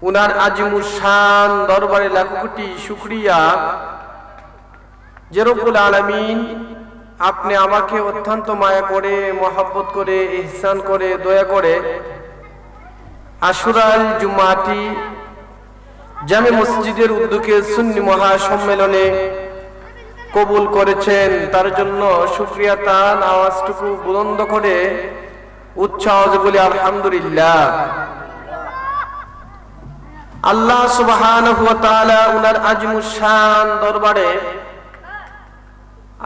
উনার আজিমুস শান দরবারে লাখো কোটি শুকরিয়া যে রব্বুল আলামিন আপনি আমাকে অত্যন্ত মায়া করে, মহব্বত করে, ইহসান করে, দয়া করে আশুরাল জুমাটি জামে মসজিদের উদ্যোগে সুন্নি মহাসম্মেলনে কবুল করেছেন। তার জন্য শুকরিয়া তান আওয়াজটুকু বুলন্দ করে উচ্চাজ বলি আলহামদুলিল্লাহ। আল্লাহ সুবহানাহু ওয়া তাআলা উনার আজমুস শান দরবারে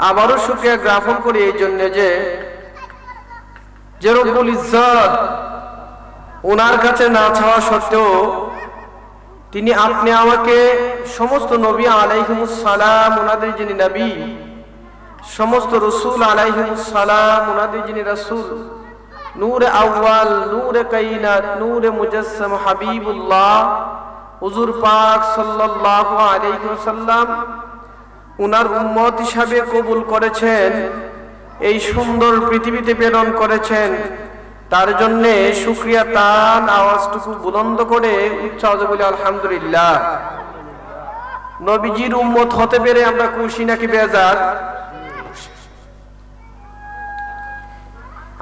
আবারও শুকরিয়া জ্ঞাপন করি এই জন্য যে রব্বুল ইজ্জত উনার কাছে না চাওয়া সত্ত্বেও তিনি আপনি আমাকে সমস্ত নবী আলাইহিমুস সালাম উনাদের যিনি নবী, সমস্ত রাসূল আলাইহিমুস সালাম উনাদের যিনি রাসূল, নূরে আউয়াল, নূরে কায়নাত, নূরে মুজাসসাম হাবিবুল্লাহ হুজুর পাক সাল্লাল্লাহু আলাইহি ওয়াসাল্লাম উনার উম্মত হিসাবে কবুল করেছেন, এই সুন্দর পৃথিবীতে প্রেরণ করেছেন। তার জন্য শুকরিয়া তান আওয়াজটুকু বুলন্দ করে উচ্চাজ বলি আলহামদুলিল্লাহ। নবীজির উম্মত হতে পেরে আমরা খুশি নাকি বেজার?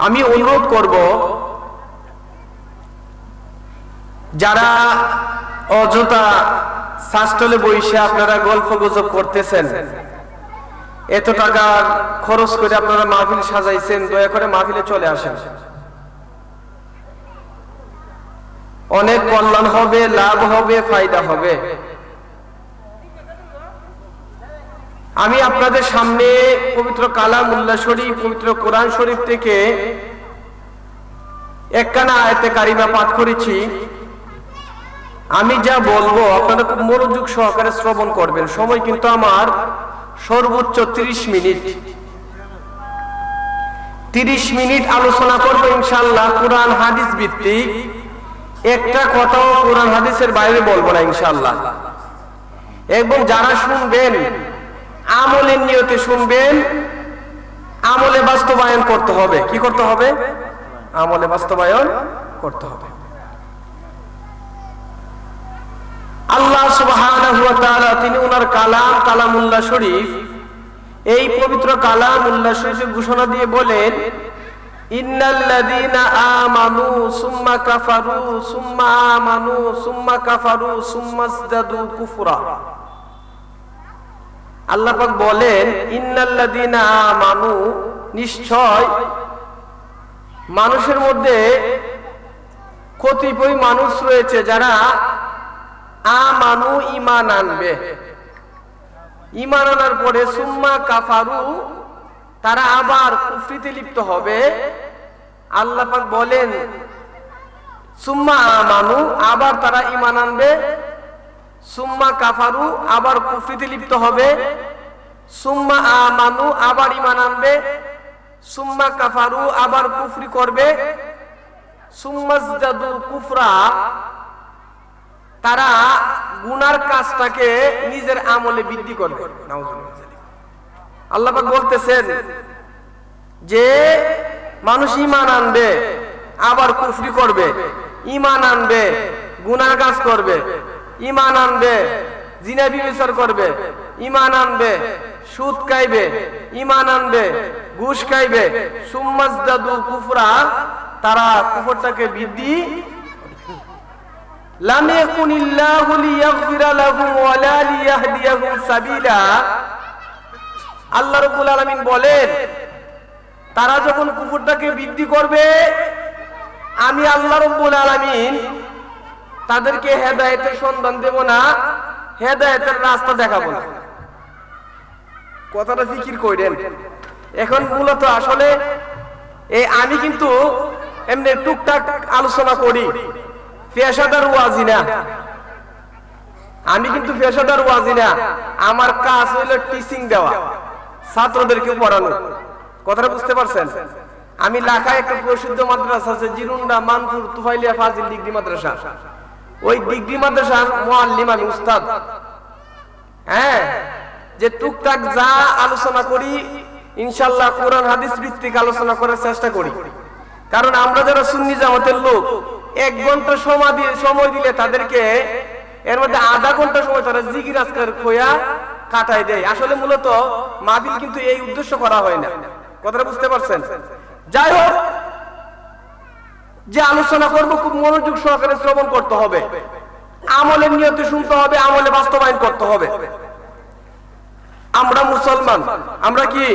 আমি অনুরোধ করব যারা অযথা শাস্ত্রলে বইসে আপনারা গল্প গুজব করতেছেন, এত টাকা খরচ করে আপনারা মাহফিল সাজাইছেন, দয়া করে মাহফিলে চলে আসেন। অনেক কল্যাণ হবে, লাভ হবে, ফায়দা হবে। আমি আপনাদের সামনে পবিত্র কালামুল্লাহ শরীফ, পবিত্র কোরআন শরীফ থেকে একখানা আয়াতে কারিমা পাঠ করেছি। আমি যা বলবো আপনারা খুব মনোযোগ সহকারে শ্রবণ করবেন। সময় কিন্তু আমার সর্বোচ্চ 30 মিনিট। 30 মিনিট আলোচনা করবো ইনশাআল্লাহ কোরআন হাদিস ভিত্তিক। একটা কথাও কোরআন হাদিসের বাইরে বলবো না ইনশাআল্লাহ। এবং যারা শুনবেন আমলের নিয়তে শুনবেন, আমলে বাস্তবায়ন করতে হবে। কি করতে হবে? আমলে বাস্তবায়ন করতে হবে। আল্লাহ সুবহানাহু ওয়া তাআলা তিনি ওনার কালাম, কালামুল্লাহ শরীফ, এই পবিত্র কালামুল্লাহ শরীফে ঘোষণা দিয়ে বলেন, ইন্নাল্লাযীনা আমানু সুম্মা কাফারু সুম্মা আমানু সুম্মা কাফারু সুম্মা ইসদাদু কুফরা। আল্লাহ পাক বলেন, ইন্নাল্লাযীনা আমানু, নিশ্চয় মানুষের মধ্যে কতিপয় মানুষ রয়েছে যারা আমানু, ঈমান আনবে। ঈমান আনার পরে সুম্মা কাফারু, তারা আবার কুফরিতে লিপ্ত হবে। আল্লাহ পাক বলেন, সুম্মা আমানু, আবার তারা ঈমান আনবে। সুম্মা কাফারু, আবার কুফরিতে লিপ্ত হবে। সুম্মা আমানু, আবার ঈমান আনবে। সুম্মা কাফারু, আবার কুফরি করবে। সুম্মা ইসদাদু কুফরা, তারা গুনার কাজটাকে নিজের আমলে বৃদ্ধি করবে। আল্লাহ পাক বলতেছেন যে মানুষ ঈমান আনবে, আবার কুফরি করবে, ঈমান আনবে, গুনার কাজ করবে, ঈমান আনবে, জিনা ব্যভিচার করবে, ঈমান আনবে, সুদ খাইবে, ঈমান আনবে, ঘুষ খাইবে। সুম্মা ইসদাদু কুফরা, তারা কুফরটাকে বৃদ্ধি। লাম ইয়াকুনিল্লাহু লিয়াগফিরা লাহুম ওয়ালা লিয়াহদিয়াহুম সাবিলা। আল্লাহ রাব্বুল আলামিন বলেন, তারা যখন কুফরটাকে বৃদ্ধি করবে, আমি আল্লাহ রাব্বুল আলামিন তাদেরকে হেদায়েতের সন্ধান দেব না, হেদায়েতের রাস্তা দেখাবো না। কথাটা ফিকির করেন। এখন মূলত আসলে আমি কিন্তু এমনি টুকটাক আলোচনা করি, পেশাদার ওয়াজি না। আমি কিন্তু পেশাদার ওয়াজি না। আমার কাজ হইল টিচিং দেওয়া, ছাত্রদেরকে পড়ানো। কথাটা বুঝতে পারছেন? আমি লাখায় একটা প্রসিদ্ধ মাদ্রাসা আছে, জিরুন্ডা মানপুর তুফাইলিয়া ফাজিল ডিগ্রি মাদ্রাসা। ওই ডিগ্রি মাদ্রাসার মুআল্লিম, আমি উস্তাদ। হ্যাঁ, যে টুকটাক যা আলোচনা করি ইনশাআল্লাহ কোরআন হাদিস ভিত্তিক আলোচনা করার চেষ্টা করি। কারণ আমরা যারা সুন্নি জামাতের লোক, 1 ঘন্টা সময় দিলে তাদেরকে এর মধ্যে আধা ঘন্টা সময় তারা জিকির আজকার খোয়া কাটাই দেয়। আসলে মূলত মাহফিল কিন্তু এই উদ্দেশ্য করা হয় না। কথাটা বুঝতে পারছেন? যাই হোক, যে আলোচনা করব খুব মনোযোগ সহকারে শ্রবণ করতে হবে, আমলের নিয়তে শুনতে হবে, আমলে বাস্তবায়ন করতে হবে। আমরা মুসলমান। আমরা কি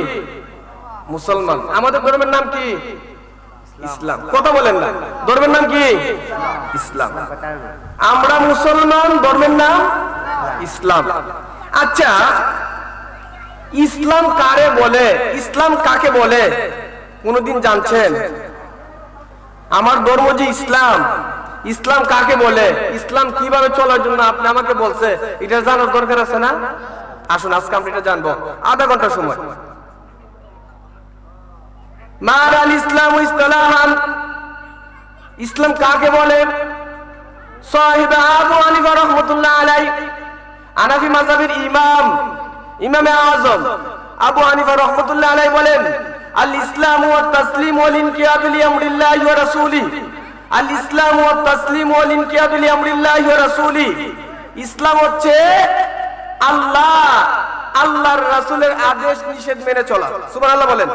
মুসলমান? আমাদের ধর্মের নাম কি? ইসলাম। কথা বলেন না, ধর্মের নাম কি? ইসলাম। আমরা মুসলমান, ধর্মের নাম ইসলাম। আচ্ছা, ইসলাম কারে বলে? ইসলাম কাকে বলে কোনদিন জানছেন? আমার ধর্ম যে ইসলাম, ইসলাম কাকে বলে, ইসলাম কিভাবে চলার জন্য আপনি আমাকে বলছে, এটা জানার দরকার আছে না? আসুন আজকে আমরা এটা জানবো আধা ঘন্টা সময়। মারাল ইসলাম ইসলাহান, ইসলাম কাকে বলে? সাহিব আবু হানিফা রাহমাতুল্লাহ আলাইহি, হানাফি মাযহাবের ইমামে আযম আবু হানিফা রাহমাতুল্লাহ আলাইহি বলেন, আল ইসলাম ওয়া তাসলিম ওয়াল ইনকিয়াদু লিআমরিল্লাহি ওয়া রাসূলিহি। আল ইসলাম ওয়া তাসলিম ওয়াল ইনকিয়াদু লিআমরিল্লাহি ওয়া রাসূলিহি। ইসলাম হচ্ছে আল্লাহর রাসূলের আদেশ নিষেধ মেনে চলা। সুবহানাল্লাহ বলেন।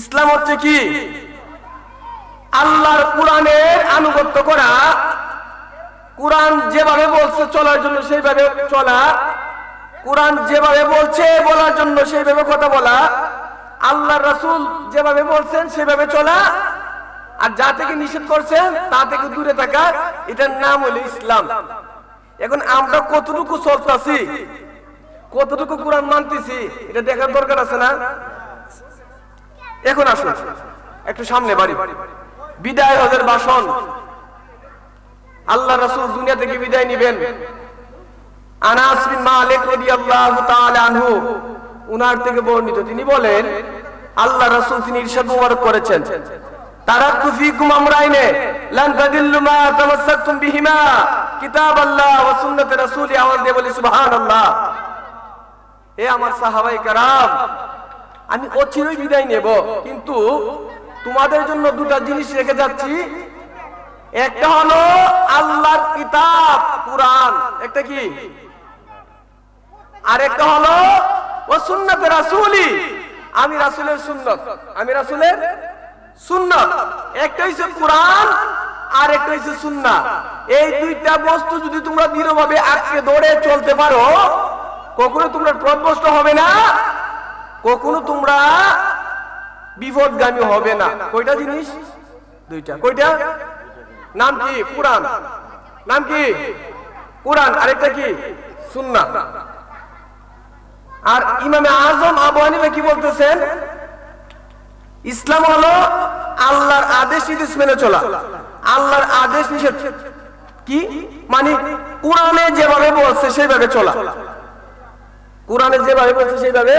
ইসলাম হচ্ছে কি? আল্লাহর কোরআনের আনুগত্য করা, কোরআন যেভাবে বলছে চলার জন্য সেইভাবে চলা, কোরআন যেভাবে বলছে বলার জন্য সেইভাবে কথা বলা, আল্লাহর রাসূল যেভাবে বলছেন সেভাবে চলা, আর যা থেকে নিষেধ করছেন তা থেকে দূরে থাকা, এটার নাম হলো ইসলাম। এখন আমরা কতটুকু চলতেছি, কতটুকু কোরআন মানতেছি, এটা দেখার দরকার আছে না? এখন আসুন একটু সামনে বাড়ি। বিদায় হজের ভাষণ, আল্লাহ রাসূল দুনিয়া থেকে বিদায় নিবেন। আনাস বিন মালিক রাদিয়াল্লাহু তাআলা আনহু উনার থেকে বর্ণিত, তিনি বলেন আল্লাহ রাসূল তিনি ইরশাদ মুবারক করেছেন, তারাকতু ফীকুম আমরাইনে লান তাদিল্লু মা তামাসসাকতুম বিহিমা কিতাবাল্লাহ ওয়া সুন্নাতে রাসূলি। আওয়াজ দিয়ে বলি সুবহানাল্লাহ। হে আমার সাহাবায়ে কেরাম, আমি অচিরেই বিদায় নেব, কিন্তু তোমাদের জন্য দুটা জিনিস রেখে যাচ্ছি। একটা হলো আল্লাহর কিতাব কুরআন, একটা কি, আর একটা হলো ওয়া সুন্নাতে রাসূলি, আমি রাসূলের সুন্নাত, আমি রাসূলের সুন্নাত। একটা হইছে কুরআন আর একটা হইছে সুন্নাহ। এই দুইটা বস্তু যদি তোমরা দৃঢ়ভাবে আঁকড়ে ধরে চলতে পারো, কখনো তোমরা পথভ্রষ্ট হবে না, কখনো তোমরা বিপদগামী হবে না। কয়টা জিনিস? দুইটা। কয়টা? নাম কি? কুরআন। নাম কি? কুরআন। আরেকটা কি? সুন্নাহ। আর ইমামে আযম আবু হানিফা কি বলতেছেন? ইসলাম হলো আল্লাহর আদেশ নিষেধ মেনে চলা। আল্লাহর আদেশ নিষেধ কি মানে? কুরআনে যেভাবে বলছে সেইভাবে চলা। কুরআনে যেভাবে বলছে সেইভাবে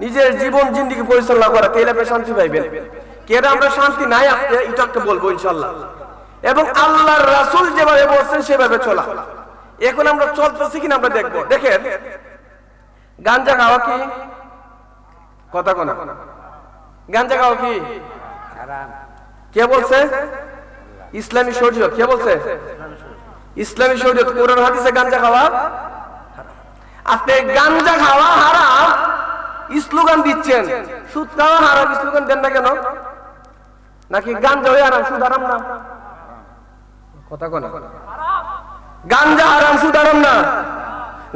নিজের জীবন জিন্দেগি পরিচালনা করা, তাহলে আপনি শান্তি পাইবেন। কেন আমরা শান্তি নাই আজকে, এটা একটা বলবো ইনশাআল্লাহ। এবং আল্লাহর রাসূল যেভাবে বলছেন সেভাবে চলা। এখন আমরা চলতেছি কিনা আমরা দেখব। দেখেন, গাঞ্জা খাওয়া কি? কথা কোনা, গাঞ্জা খাওয়া কি হারাম? কে বলছে? ইসলামী শরীয়ত। কে বলছে? ইসলামী শরীয়ত। কোরআন হাদিসে গাঞ্জা খাওয়া হারাম। আপনি গাঞ্জা খাওয়া হারাম স্লোগান দিচ্ছেন, সুদ খাওয়া হারাম স্লোগান দেন না কেন? নাকি গাঞ্জা হয়ে হারাম সুদ হারাম না? কথা কোনা, গাঞ্জা হারাম সুদ হারাম না?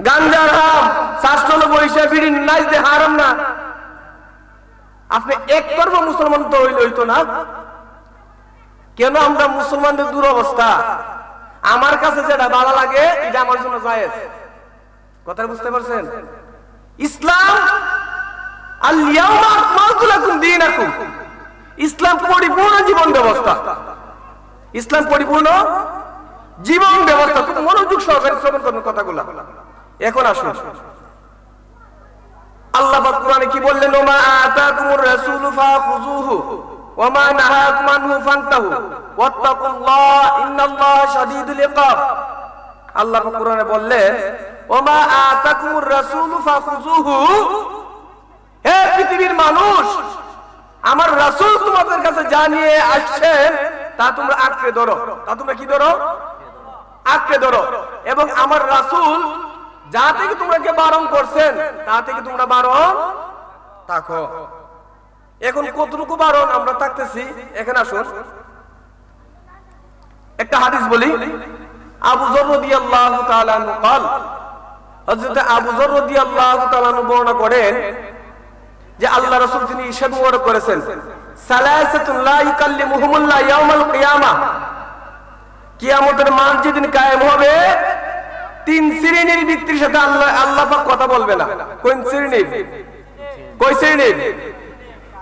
গাঞ্জা হারাম, শাস্ত্র বৈশা বিড়ি নাইতে হারাম না? আপনি একতরফা মুসলমান তো হইতো না কেন? আমরা মুসলমানদের দুরবস্থা, আমার কাছে যেটা ভালো লাগে এটা আমার জন্য জায়েজ। কথা বুঝতে পারছেন? ইসলাম আল ইয়াউমা আকমালতু লাকুম দীনাকুম, ইসলাম পরিপূর্ণ জীবন ব্যবস্থা। ইসলাম পরিপূর্ণ জীবন ব্যবস্থা। খুব মনোযোগ সহকারে শ্রবণ করুন কথাগুলো। এখন আসুন, আল্লাহ পাক কোরআনে কি বললেন? ওমা আতাকুমুর রাসূলু ফাখুযুহু ওয়া মা নাহাকুম আনহু ফান্তাহু ওয়াত্তাকুল্লাহ ইন্নাল্লাহা শাদীদুল ইকাব। আল্লাহ পাক কোরআনে বললেন, ওমা আতাকুমুর রাসূলু ফাখুযুহু, হে পৃথিবীর মানুষ, আমার রাসূল তোমাদের কাছে যা নিয়ে আসছেন তা তোমরা আঁকড়ে ধরো, তা তোমরা কি ধরো? আঁকড়ে ধরো। এবং আমার রাসূল যা থেকে তোমরাকে বারণ করছেন তা থেকে তোমরা বারণ থাকো। এখন কতটুকু বারণ আমরা থাকতেছি? এখানে আসুন একটা হাদিস বলি। আবু যর রাদিয়াল্লাহু তাআলা আনহু قال, হযরত আবু যর রাদিয়াল্লাহু তাআলা আনহু বর্ণনা করেন যে আল্লাহ রাসূল তিনি ইরশাদ মুবারক করেছেন, সালাসাতুন লা ইউকাল্লিমুহুমুল্লাহ ইয়াউমাল কিয়ামাহ, কিয়ামতের মাঠ যেদিন কায়েম হবে তিন শ্রেণীর ব্যক্তির সাথে আল্লাহ পাক কথা বলবে না। কোন শ্রেণীর? কয় শ্রেণীর?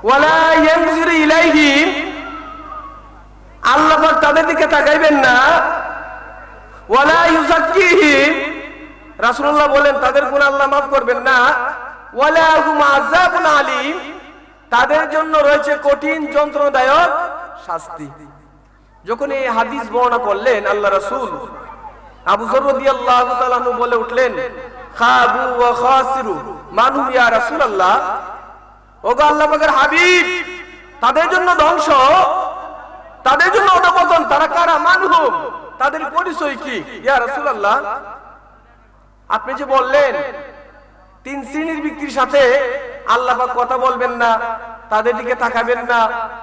ওয়ালা ইয়ানজুরু ইলাইহিম, আল্লাহ পাক তাদের দিকে তাকাইবেন না। ওয়ালা ইউযাক্কিহিম, রাসূলুল্লাহ বলেন তাদের গুনাহ আল্লাহ মাফ করবেন না। ওয়ালা হুম আযাবুন আলীম, তাদের জন্য রয়েছে কঠিন যন্ত্রণাদায়ক শাস্তি। যখন এই হাদিস বর্ণনা করলেন আল্লাহ রাসূল, আবু যর রাদিয়াল্লাহু তাআলা আনহু বলে উঠলেন, খাবু ওয়া খাসিরু মান হুম ইয়া রাসূলুল্লাহ, ওগো আল্লাহ পাকের হাবিব, তাদের জন্য ধ্বংস, তাদের জন্য অধঃপতন, তারা কারা? মানহুম, তাদের পরিচয় কি? ইয়া রাসূলুল্লাহ, আপনি যে বললেন তিন শ্রেণীর ব্যক্তির সাথে আল্লাহ পাক কথা বলবেন না, তাদের দিকে তাকাবেন না,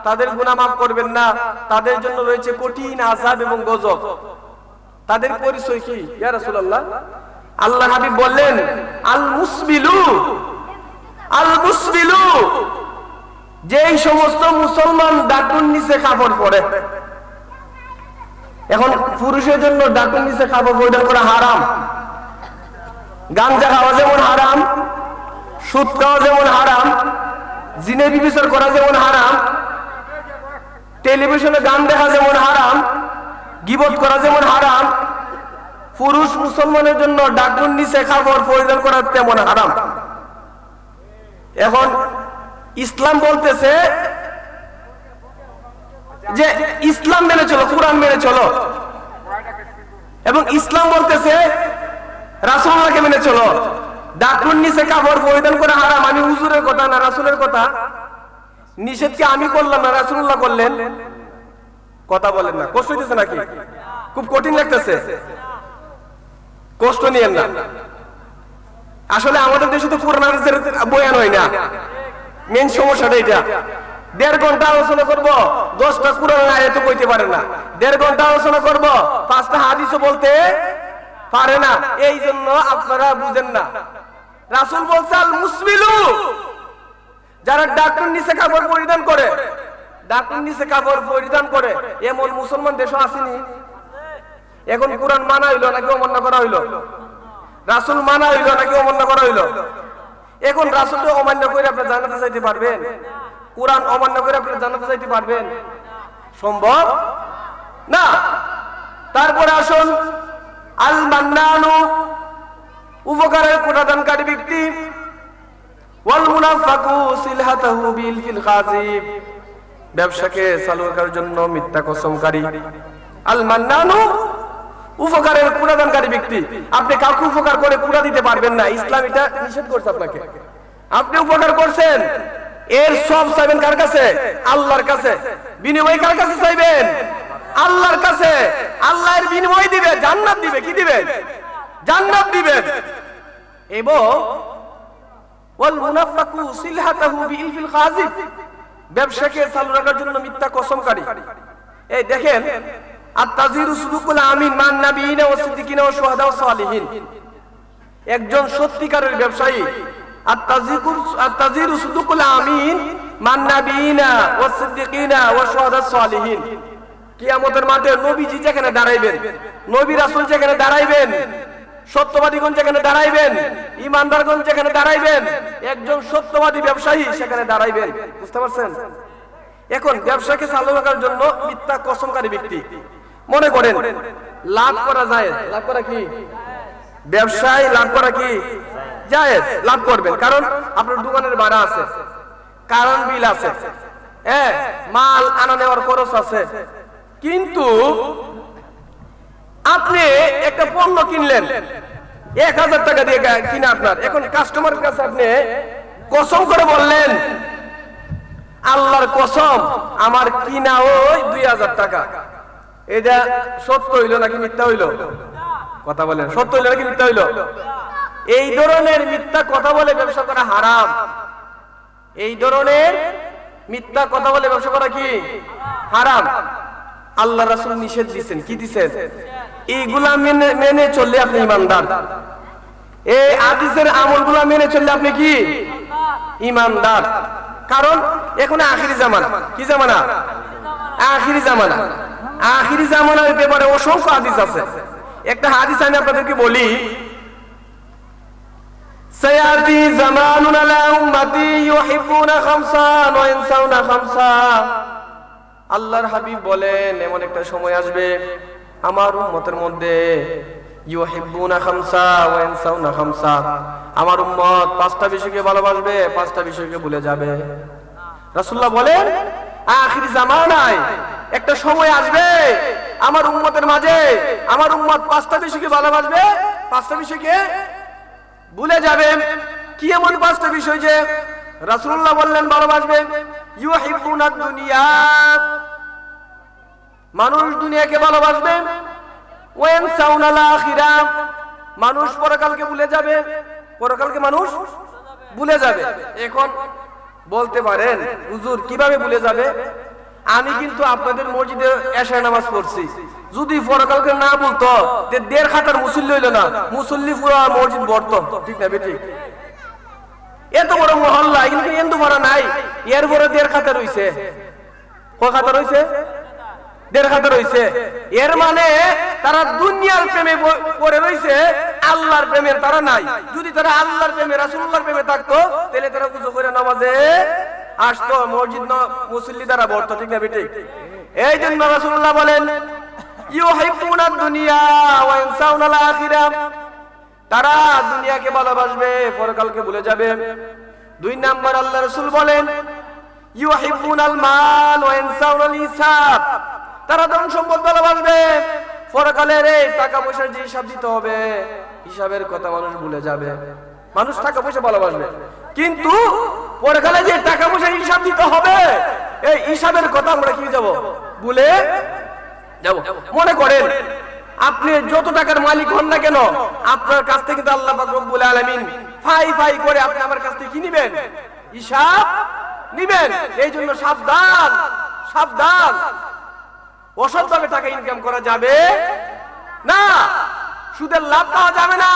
তাদের গুনাহ মাফ করবেন না, তাদের জন্য রয়েছে কঠিন আযাব এবং গজব, তাদের পরিচয় কি ইয়া রাসূলুল্লাহ? আল্লাহ হাবিব বললেন, আল মুসবিলু, আল মুসবিলু, যেই সমস্ত মুসলমান ডাকুর নিচে কাপড় পরে। এখন পুরুষের জন্য ডাকুর নিচে কাপড় পরিধান করা হারাম। গাঞ্জা খাওয়া যেমন হারাম, সুদ খাওয়া যেমন হারাম, জিনে ব্যভিচার করা যেমন হারাম, টেলিভিশনে গান দেখা যেমন হারাম, গীবত করা যেমন হারাম, পুরুষ মুসলমানের জন্য ডাকুর নিচে কাপড় পরিধান করা তেমন হারাম। এখন ইসলাম বলতেছে যে ইসলাম মেনে চলো, কোরআন মেনে চলো, এবং ইসলাম বলতেছে রাসূলুল্লাহকে মেনে চলো। ডাকুর নিচে কাপড় পরিধান করা হারাম, আমি হুজুরের কথা না রাসূলের কথা? নিষেধ কি আমি করলাম না রাসূলুল্লাহ করলেন? কথা বলেন না, কষ্ট হইতেছে নাকি? খুব কঠিন লাগতেছে? কষ্ট নিয়েন না। আসলে আমাদের দেশে তো কোরআন হাদিসের বয়ান হয় না, মেন সমস্যাটা এটা। 1.5 ঘন্টা আলোচনা করব, 10টা কোরআনের আয়াত কইতে পারে না। 1.5 ঘন্টা আলোচনা করব, 5টা হাদিসও বলতে পারে না। এই জন্য আপনারা বুঝেন না। রাসূল বলছে আল মুসবিলু, যারা ডাকুর নিচে কাপড় পরিধান করে, ডাকুর নিচে কাপড় পরিধান করে এমন মুসলমান দেশও আসেনি। এখন কোরআন মানা হইলো নাকি অমান্য করা হইলো? রাসূল মানা হইলো নাকি অমান্য করা হইলো? এখন রাসূলকে অমান্য করে আপনি জান্নাতে যাইতে পারবেন? কোরআন অমান্য করে আপনি জান্নাতে যাইতে পারবেন? সম্ভব না। তারপরে আসুন আল মান্নানু, উপকারের প্রদানকারী ব্যক্তি। ওয়াল মুনাফিকু সিলহাতাহু বিল ফিল খাযিব, ব্যবসাকে চালু করার জন্য মিথ্যা কসমকারী। আল মান্নানু, উপকারের প্রদানকারী ব্যক্তি। আপনি কাউকে উপকার করে পুরা দিতে পারবেন না, ইসলাম এটা নিষেধ করছে আপনাকে। আপনি উপকার করছেন, এর সব চাইবেন কার কাছে? আল্লাহর কাছে। বিনিময় কার কাছে চাইবেন? আল্লাহর কাছে। আল্লাহর বিনিময় দিবে, জান্নাত দিবে। কি দিবেন? জান্নাত দিবেন। এবং ওয়াল মুনাফিকু সিলহাতাহু বিল ফিল খাযিব, ব্যবসাকে চালু রাখার জন্য মিথ্যা কসমকারী। এই দেখেন, আত-তাযীরু সুদুকুল আমিন মান নাবিয়িনা ওয়াস সিদ্দিকিনা ওয়াশ শুহাদা ওয়াস সালিহিন, একজন সত্যিকারের ব্যবসায়ী। আত-তাযীরু সুদুকুল আমিন মান নাবিয়িনা ওয়াস সিদ্দিকিনা ওয়াশ শুহাদা ওয়াস সালিহিন, কিয়ামতের মাঠে নবীজি যেখানে দাঁড়াইবেন, নবী রাসূল যেখানে দাঁড়াইবেন, সত্যবাদীগণ যেখানে দাঁড়াইবেন, ঈমানদারগণ যেখানে দাঁড়াইবেন, একজন সত্যবাদী ব্যবসায়ী সেখানে দাঁড়াইবেন। বুঝতে পারছেন? এখন ব্যবসাকে চালু রাখার জন্য মিথ্যা কসমকারী ব্যক্তি। মনে করেন লাভ করা যায়, লাভ করা কি? ব্যবসায় লাভ করা কি জায়েজ? লাভ করবেন, কারণ আপনার দোকানের ভাড়া আছে, কারেন্ট বিল আছে, মাল আনা নেওয়ার খরচ আছে। কিন্তু আপনি একটা পণ্য কিনলেন, 1000 টাকা দিয়ে কিনে আপনার, এখন কাস্টমারের কাছে আপনি কসম করে বললেন আল্লাহর কসম আমার কিনা ওই 2000 টাকা, এটা সত্য হইল নাকি মিথ্যা হইল? কথা বলেন, সত্য হইল নাকি মিথ্যা হইল? এই ধরনের মিথ্যা কথা বলে ব্যবসা করা হারাম। এই ধরনের মিথ্যা কথা বলে ব্যবসা করা কি হারাম? আল্লাহ রাসূল নিষেধ দিয়েছেন। কি দিয়েছেন? এইগুলা মেনে চললে আপনি ইমানদার। এই হাদিসের আমলগুলা মেনে চললে আপনি কি ইমানদার। কারণ এখন আখিরি জামানা। কি জামানা? আখিরি জামানা। আখিরি জামানার ব্যাপারে অসংখ্য হাদিস আছে। একটা হাদিস আমি আপনাদেরকে বলি, সায়াতি জামানুন আলা উম্মতি ইউহিব্বুনা খামসান ওয়া ইয়ানসাউনা খামসা। আল্লাহর হাবিব বলেন, এমন একটা সময় আসবে আমার উম্মতের মধ্যে ইউহিব্বুনা খামসা ওয়া ইয়ানসাউনা খামসা, আমার উম্মত 5টা বিষয়কে ভালোবাসবে, 5টা বিষয়কে ভুলে যাবে। রাসূলুল্লাহ বলেন, আখিরি জামানায় একটা সময় আসবে আমার উম্মতের মাঝে আমার উম্মত 5টা বিষয়কে ভালোবাসবে, 5টা বিষয়কে ভুলে যাবে। কি এমন 5টা বিষয় যে রাসূলুল্লাহ বললেন ভালোবাসবে? ইউহিব্বুনাদ দুনিয়া, মানুষ দুনিয়াকে ভালোবাসবে। ওয়া ইয়ানসাউনাল আখিরা, মানুষ পরকালকে ভুলে যাবে। পরকালকে মানুষ ভুলে যাবে। এখন বলতে পারেন, হুজুর কিভাবে ভুলে যাবে? আমি কিন্তু আপনাদের মসজিদে এশার নামাজ পড়ছি, যদি পরকালকে না বলতো যে 1.5 খাতার মুসল্লি হইল না, মুসল্লি পুরো মসজিদ ভরত। ঠিক না বেটি? এত বড় মহল্লা কিন্তু এন্দু ভরা নাই, এর পরে 1.5 খাতা রইছে। কয় খাতা রইছে? 1.5 খাতা রইছে। এর মানে তারা দুনিয়ার প্রেমে পড়ে রইছে, আল্লাহর প্রেমের তারা নাই। যদি তারা আল্লাহর প্রেমে রাসূলুল্লাহর প্রেমে থাকতো তাহলে তারা ওযু করে নামাজে আসতো, মসজিদ মুসল্লি দ্বারা ভরত। ঠিক না বেটি? এই জন্য রাসূলুল্লাহ বলেন, ইউহিব্বুনাদ দুনিয়া ওয়া ইয়ানসাউনাল আখিরা, তারা দুনিয়াকে ভালোবাসবে, পরকালকে ভুলে যাবে। 2 নাম্বার আল্লাহ রাসূল বলেন, ইউহিব্বুনাল মাল ওয়া ইয়ানসাউনাল হিসাব, তারা ধন সম্পদ ভালোবাসবে, পরকালের এই টাকা পয়সার যে হিসাব দিতে হবে, হিসাবের কথা মানুষ ভুলে যাবে। মানুষ টাকা পয়সা ভালোবাসবে, কিন্তু পরকালে যে টাকা পয়সার হিসাব দিতে হবে, এই হিসাবের কথা আমরা কি যাব? ভুলে যাব। মনে করেন আপনি যত টাকার মালিক হন না কেন, আপনার কাছ থেকে কিন্তু আল্লাহ পাক রব্বুল আলামিন ফাই করে আপনি আমার কাছ থেকে কি নিবেন? হিসাব নিবেন। এই জন্য সাবধান, সাবধান। অসৎভাবে টাকা ইনকাম করা যাবে না, সুদের লাভ পাওয়া যাবে না।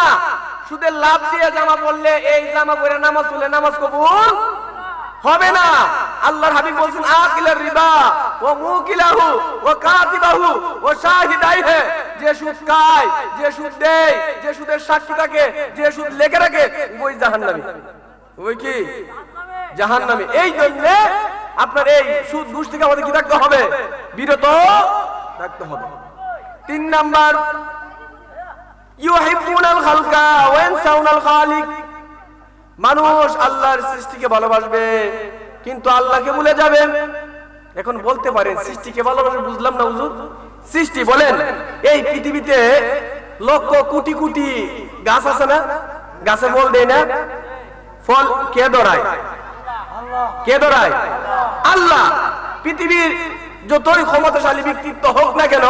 সুদের লাভ দিয়ে জামা পড়লে, এই জামা পরে নামাজ পড়লে নামাজ কবুল হবে না। আল্লাহর হাবিব বলেন, আকিলার রিবা ওয়া মুকিলাহু ওয়া কাতিবাহু ওয়া শাহিদাইহি, যে সুদ খায়, যে সুদ দেয়, যে সুদের সাক্ষী থাকে, যে সুদ লেখে রাখে, ওই জাহান্নামী। ওই কি? জাহান্নামী। এই জন্য আপনার এই সুদ ঘুষ থেকে আমাদের কি থাকতে হবে? বিরত থাকতে হবে। 3 নাম্বার, ইউহিব্বুনাল খালকা ওয়া ইয়ানসাউনাল খালিক, মানুষ আল্লাহর সৃষ্টিকে ভালোবাসবে কিন্তু আল্লাহকে ভুলে যাবে। এখন বলতে পারেন সৃষ্টিকে ভালোবাসবে, বুঝলাম না হুজুর। সৃষ্টি বলেন, এই পৃথিবীতে লক্ষ কোটি কোটি গাছ আছে না? গাছে ফল দেয় না? ফল কে ধরায়? কে ধরায়? আল্লাহ। পৃথিবীর যতই ক্ষমতাশালী ব্যক্তিত্ব হোক না কেন,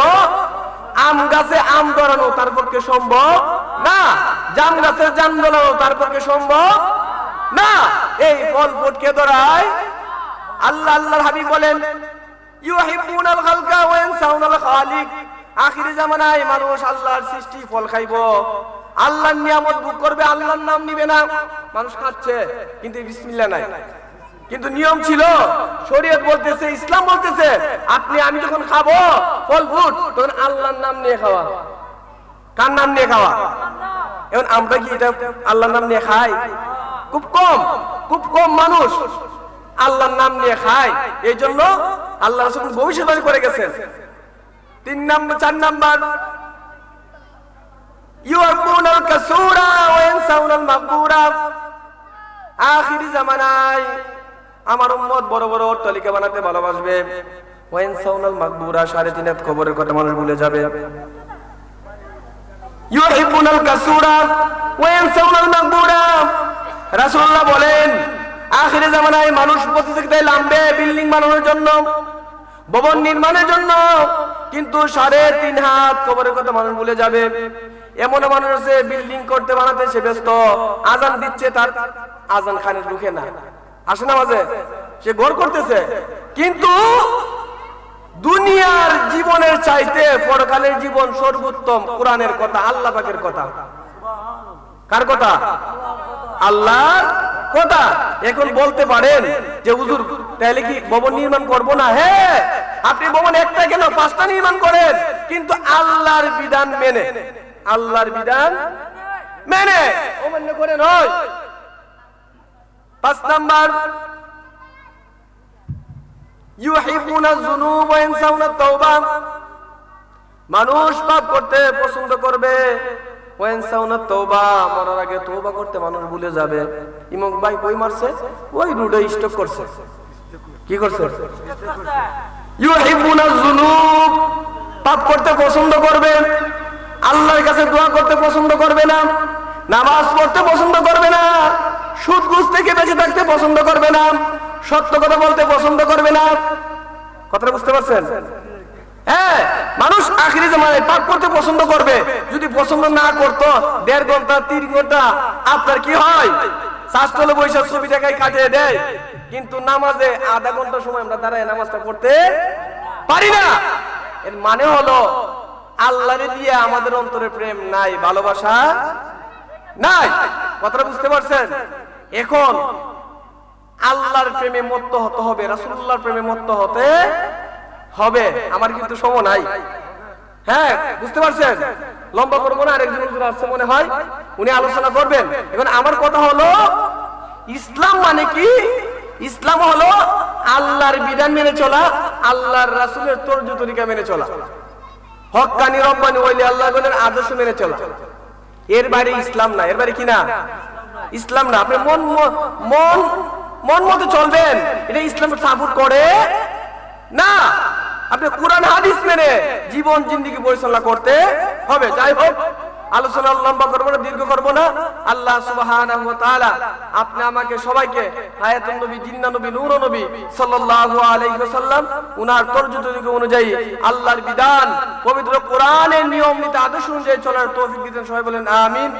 আম গাছে আম ধরানো তার পক্ষে সম্ভব না, জাম গাছে জাম ধরানো তার পক্ষে সম্ভব না। এই ফল ফুট কে ধরায়? আল্লাহ। আল্লাহর হাবিব বলেন, ইউহিব্বুনাল খালকা ওয়া ইয়ানসাউনাল খালিক, আখিরি জামানায় মানুষ আল্লাহর সৃষ্টি ফল খাইবো, আল্লাহর নিয়ামত ভোগ করবে, আল্লাহর নাম নিবে না। মানুষ খাচ্ছে কিন্তু বিসমিল্লাহ নাই। কিন্তু নিয়ম ছিল, শরীয়ত বলতেছে, ইসলাম বলতেছে, আপনি আমি যখন খাবো ফল ফ্রুট তখন আল্লাহর নাম নিয়ে খাওয়া। কার নাম নিয়ে খাওয়া? এখন আমরা কি এটা আল্লাহর নাম নিয়ে খাই? খুব কম, খুব কম মানুষ আল্লাহর নাম নিয়ে খায়। এই জন্য আল্লাহ রাসূল ভবিষ্যৎবাণী করে গেছেন। 3 নাম্বার, 4 নাম্বার, ইউহিব্বুনাল কাসুরা ওয়া ইয়ানসাউনাল মাকবুরা, আখিরি জামানায় আমার উম্মত বড় বড় অট্টালিকা বানাতে ভালোবাসবে, ওয়া ইয়ানসাউনাল মাকবুরা, 3.5 হাত কবরের কথা মানুষ ভুলে যাবে। ইউহিব্বুনাল কাসুরা ওয়া ইয়ানসাউনাল মাকবুরা, রাসূলুল্লাহ বলেন, আখিরে জামানায় মানুষ প্রতিযোগিতায় নামবে বিল্ডিং বানানোর জন্য, ভবন নির্মাণের জন্য, কিন্তু 3.5 হাত কবরের কথা মানুষ ভুলে যাবে। এমন মানুষ আছে বিল্ডিং করতে বানাতে সে ব্যস্ত, আজান দিচ্ছে তার আজান খানে ঢুকে না, আসে না মাঝে, সে ঘর করতেছে, কিন্তু দুনিয়ার জীবনের চাইতে পরকালের জীবন সর্বোত্তম। কোরআনের কথা, আল্লাহ পাকের কথা। কার কথা? আল্লাহর কথা। এখন বলতে পারেন যে হুজুর তাহলে কি ভবন নির্মাণ করব না? হ্যাঁ, আপনি ভবন একটা কেন 5টা নির্মাণ করেন, কিন্তু আল্লাহর বিধান মেনে, আল্লাহর বিধান মেনে অমান্য করে নয়। 5 নাম্বার, ইউহিবুনা যুনুব ওয়া ইয়ানসাউনা তাওবা। মানুষ পাপ করতে পছন্দ করবে, ওয়া ইয়ানসাউনা তাওবা, মরার আগে তওবা করতে মানুষ ভুলে যাবে। ইমক ভাই কই মারছে? ওই রোডে স্টক করছে। কি করছে? ইউহিবুনা যুনুব, পাপ করতে পছন্দ করবে, আল্লাহর কাছে দোয়া করতে পছন্দ করবে না, নামাজ পড়তে পছন্দ করবে না, সুদ ঘুষ থেকে বেঁচে থাকতে পছন্দ করবে না, সত্য কথা বলতে পছন্দ করবে না। কথাটা বুঝতে পারছেন? হ্যাঁ, মানুষ আখিরি জামানায় পাপ করতে পছন্দ করবে। যদি পছন্দ না করতো 1.5 ঘন্টা 3 ঘন্টা আপনার কি হয়? শাস্ত্রলে বৈশা ছবি দেখায় কাটিয়ে দেয়, কিন্তু নামাজে আধা ঘন্টা সময় আমরা দাঁড়ায় নামাজটা পড়তে পারি না। এর মানে হলো আল্লাহরে দিয়ে আমাদের অন্তরে প্রেম নাই, ভালোবাসা নাই। কথাটা বুঝতে পারছেন? এখন আল্লাহর প্রেমে মত্ত হতে হবে, রাসূলুল্লাহর প্রেমে মত্ত হতে হবে। আমার কিন্তু সময় নাই। হ্যাঁ, বুঝতে পারছেন? লম্বা করবো না, আরেকজন হুজুর আসছে মনে হয়, উনি আলোচনা করবেন। এখন আমার কথা হলো ইসলাম মানে কি? ইসলাম হলো আল্লাহর বিধান মেনে চলা, আল্লাহর রাসূলের তর্জ তরিকা মেনে চলা, হক্কানি রব্বানি ওলি আল্লাহর আদর্শ মেনে চলা। এর বাইরে ইসলাম না। এর বাইরে কি না? ইসলাম না। আপনি মন মতো চলবেন, এটা ইসলামের সাপোর্ট করে না। আপনি কোরআন হাদিস মেনে জীবন জিন্দেগি পরিচালনা করতে হবে। যাই হোক, আলোচনা লম্বা করবো না, দীর্ঘ করবো না। আল্লাহ সুবহানাহু ওয়া তাআলা আপনি আমাকে সবাইকে হায়াতুন নবী, জিন্নাহ নবী, নূর নবী সাল্লাল্লাহু আলাইহি ওয়াসাল্লাম উনার তর্জ তরিকা অনুযায়ী আল্লাহর বিধান পবিত্র কোরআনের নিয়ম নীতি আদর্শ অনুযায়ী চলার তৌফিক দিতেন। সবাই বলেন আমিন।